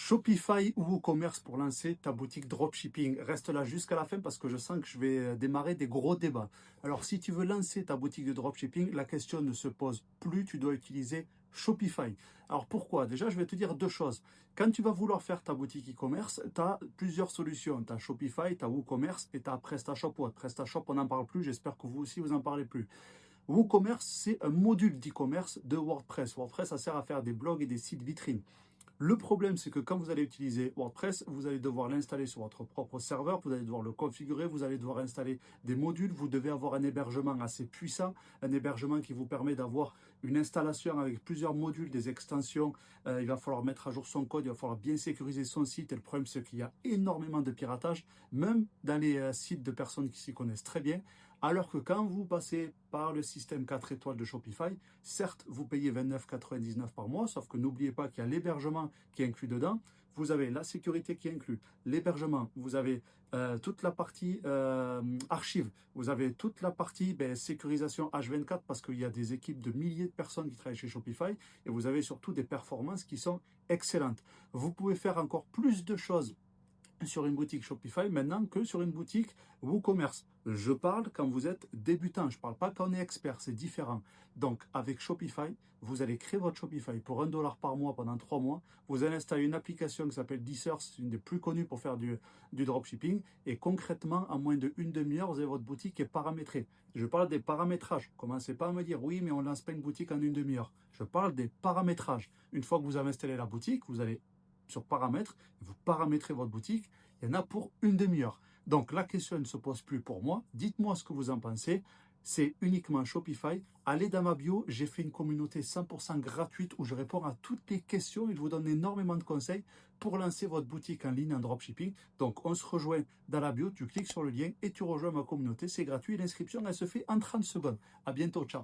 Shopify ou WooCommerce pour lancer ta boutique dropshipping. Reste là jusqu'à la fin parce que je sens que je vais démarrer des gros débats. Alors, si tu veux lancer ta boutique de dropshipping, la question ne se pose plus. Tu dois utiliser Shopify. Alors, pourquoi? Déjà, je vais te dire deux choses. Quand tu vas vouloir faire ta boutique e-commerce, tu as plusieurs solutions. Tu as Shopify, tu as WooCommerce et tu as PrestaShop. PrestaShop, on n'en parle plus. J'espère que vous aussi, vous n'en parlez plus. WooCommerce, c'est un module d'e-commerce de WordPress. WordPress, ça sert à faire des blogs et des sites vitrines. Le problème, c'est que quand vous allez utiliser WordPress, vous allez devoir l'installer sur votre propre serveur, vous allez devoir le configurer, vous allez devoir installer des modules, vous devez avoir un hébergement assez puissant, un hébergement qui vous permet d'avoir une installation avec plusieurs modules, des extensions. Il va falloir mettre à jour son code, il va falloir bien sécuriser son site. Et le problème, c'est qu'il y a énormément de piratage, même dans les sites de personnes qui s'y connaissent très bien. Alors que quand vous passez par le système 4 étoiles de Shopify, certes, vous payez 29,99 par mois, sauf que n'oubliez pas qu'il y a l'hébergement qui est inclus dedans. Vous avez la sécurité qui est inclus, l'hébergement, vous avez toute la partie archive, vous avez toute la partie sécurisation H24 parce qu'il y a des équipes de milliers de personnes qui travaillent chez Shopify et vous avez surtout des performances qui sont excellentes. Vous pouvez faire encore plus de choses sur une boutique Shopify maintenant que sur une boutique WooCommerce. Je parle quand vous êtes débutant, je ne parle pas quand on est expert, c'est différent. Donc avec Shopify, vous allez créer votre Shopify pour $1 par mois pendant 3 mois. Vous allez installer une application qui s'appelle Deezer, c'est une des plus connues pour faire du dropshipping. Et concrètement, en moins d'une demi-heure, vous avez votre boutique qui est paramétrée. Je parle des paramétrages. Commencez pas à me dire oui, mais on ne lance pas une boutique en une demi-heure. Je parle des paramétrages. Une fois que vous avez installé la boutique, vous allez sur paramètres, vous paramétrez votre boutique, il y en a pour une demi-heure. Donc la question ne se pose plus pour moi. Dites-moi ce que vous en pensez. C'est uniquement Shopify. Allez dans ma bio, j'ai fait une communauté 100% gratuite où je réponds à toutes les questions et je vous donne énormément de conseils pour lancer votre boutique en ligne en dropshipping. Donc on se rejoint dans la bio, tu cliques sur le lien et tu rejoins ma communauté. C'est gratuit. L'inscription, elle se fait en 30 secondes. À bientôt, ciao.